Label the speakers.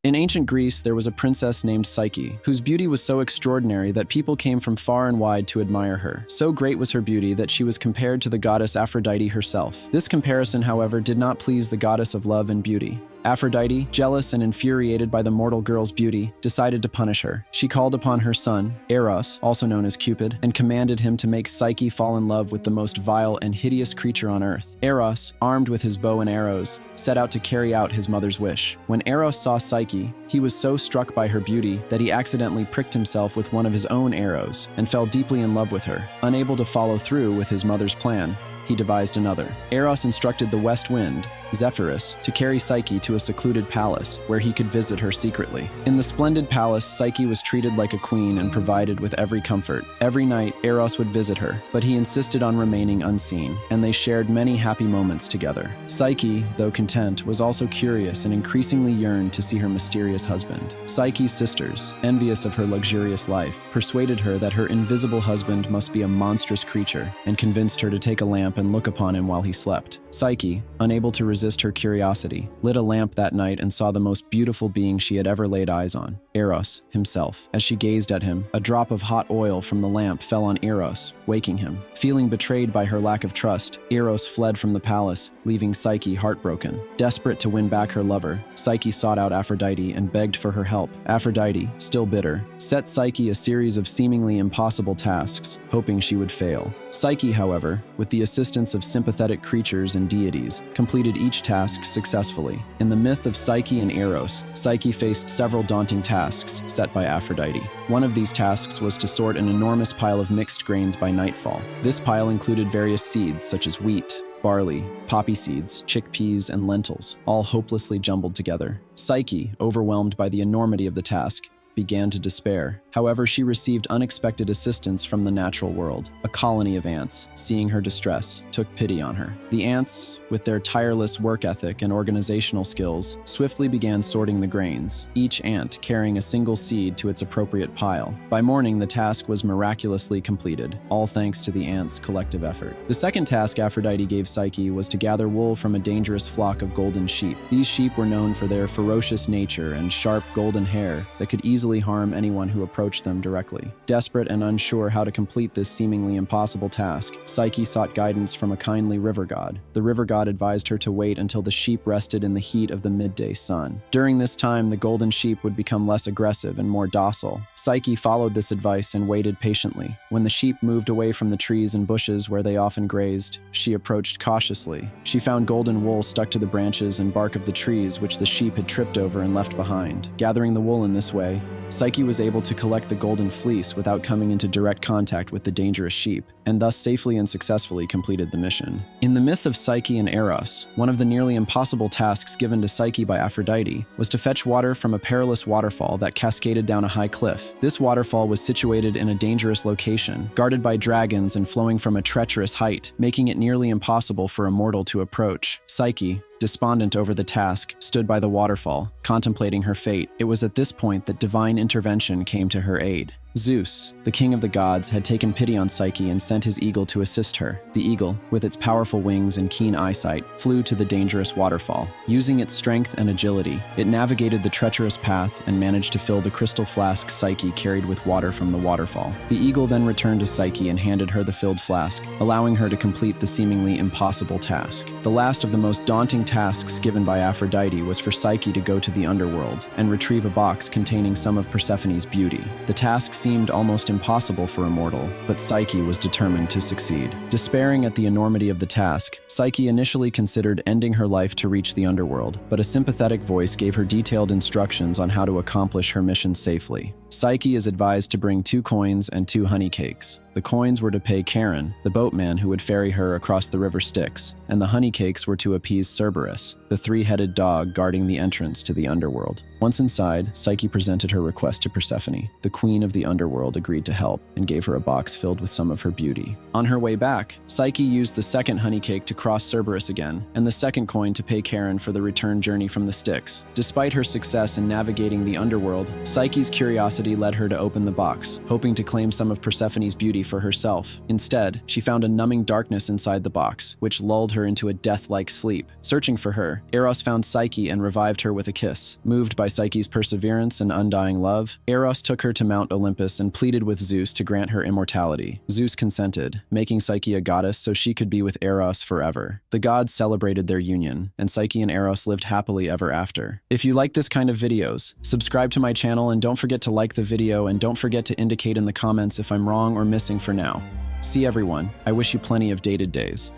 Speaker 1: In ancient Greece, there was a princess named Psyche, whose beauty was so extraordinary that people came from far and wide to admire her. So great was her beauty that she was compared to the goddess Aphrodite herself. This comparison, however, did not please the goddess of love and beauty. Aphrodite, jealous and infuriated by the mortal girl's beauty, decided to punish her. She called upon her son, Eros, also known as Cupid, and commanded him to make Psyche fall in love with the most vile and hideous creature on earth. Eros, armed with his bow and arrows, set out to carry out his mother's wish. When Eros saw Psyche, he was so struck by her beauty that he accidentally pricked himself with one of his own arrows and fell deeply in love with her. Unable to follow through with his mother's plan, he devised another. Eros instructed the west wind, Zephyrus, to carry Psyche to a secluded palace where he could visit her secretly. In the splendid palace, Psyche was treated like a queen and provided with every comfort. Every night, Eros would visit her, but he insisted on remaining unseen, and they shared many happy moments together. Psyche, though content, was also curious and increasingly yearned to see her mysterious husband. Psyche's sisters, envious of her luxurious life, persuaded her that her invisible husband must be a monstrous creature and convinced her to take a lamp and look upon him while he slept. Psyche, unable to resist her curiosity, lit a lamp that night and saw the most beautiful being she had ever laid eyes on, Eros himself. As she gazed at him, a drop of hot oil from the lamp fell on Eros, waking him. Feeling betrayed by her lack of trust, Eros fled from the palace, leaving Psyche heartbroken. Desperate to win back her lover, Psyche sought out Aphrodite and begged for her help. Aphrodite, still bitter, set Psyche a series of seemingly impossible tasks, hoping she would fail. Psyche, however, with the assistance of sympathetic creatures and deities, completed each task successfully. In the myth of Psyche and Eros, Psyche faced several daunting tasks set by Aphrodite. One of these tasks was to sort an enormous pile of mixed grains by nightfall. This pile included various seeds such as wheat, barley, poppy seeds, chickpeas, and lentils, all hopelessly jumbled together. Psyche, overwhelmed by the enormity of the task, began to despair. However, she received unexpected assistance from the natural world. A colony of ants, seeing her distress, took pity on her. The ants, with their tireless work ethic and organizational skills, swiftly began sorting the grains, each ant carrying a single seed to its appropriate pile. By morning, the task was miraculously completed, all thanks to the ants' collective effort. The second task Aphrodite gave Psyche was to gather wool from a dangerous flock of golden sheep. These sheep were known for their ferocious nature and sharp golden hair that could easily harm anyone who approached them directly. Desperate and unsure how to complete this seemingly impossible task, Psyche sought guidance from a kindly river god. The river god advised her to wait until the sheep rested in the heat of the midday sun. During this time, the golden sheep would become less aggressive and more docile. Psyche followed this advice and waited patiently. When the sheep moved away from the trees and bushes where they often grazed, she approached cautiously. She found golden wool stuck to the branches and bark of the trees which the sheep had tripped over and left behind. Gathering the wool in this way, Psyche was able to collect the golden fleece without coming into direct contact with the dangerous sheep, and thus safely and successfully completed the mission. In the myth of Psyche and Eros, one of the nearly impossible tasks given to Psyche by Aphrodite was to fetch water from a perilous waterfall that cascaded down a high cliff. This waterfall was situated in a dangerous location, guarded by dragons and flowing from a treacherous height, making it nearly impossible for a mortal to approach. Psyche, despondent over the task, stood by the waterfall, contemplating her fate. It was at this point that divine intervention came to her aid. Zeus, the king of the gods, had taken pity on Psyche and sent his eagle to assist her. The eagle, with its powerful wings and keen eyesight, flew to the dangerous waterfall. Using its strength and agility, it navigated the treacherous path and managed to fill the crystal flask Psyche carried with water from the waterfall. The eagle then returned to Psyche and handed her the filled flask, allowing her to complete the seemingly impossible task. The last of the most daunting tasks given by Aphrodite was for Psyche to go to the underworld and retrieve a box containing some of Persephone's beauty. The task seemed almost impossible for a mortal, but Psyche was determined to succeed. Despairing at the enormity of the task, Psyche initially considered ending her life to reach the underworld, but a sympathetic voice gave her detailed instructions on how to accomplish her mission safely. Psyche is advised to bring 2 coins and 2 honey cakes. The coins were to pay Charon, the boatman who would ferry her across the river Styx, and the honey cakes were to appease Cerberus, the 3-headed dog guarding the entrance to the underworld. Once inside, Psyche presented her request to Persephone. The queen of the underworld agreed to help and gave her a box filled with some of her beauty. On her way back, Psyche used the second honey cake to cross Cerberus again, and the second coin to pay Charon for the return journey from the Styx. Despite her success in navigating the underworld, Psyche's curiosity curiosity led her to open the box, hoping to claim some of Persephone's beauty for herself. Instead, she found a numbing darkness inside the box, which lulled her into a death-like sleep. Searching for her, Eros found Psyche and revived her with a kiss. Moved by Psyche's perseverance and undying love, Eros took her to Mount Olympus and pleaded with Zeus to grant her immortality. Zeus consented, making Psyche a goddess so she could be with Eros forever. The gods celebrated their union, and Psyche and Eros lived happily ever after. If you like this kind of videos, subscribe to my channel and don't forget to like the video and don't forget to indicate in the comments if I'm wrong or missing for now. See everyone, I wish you plenty of dated days.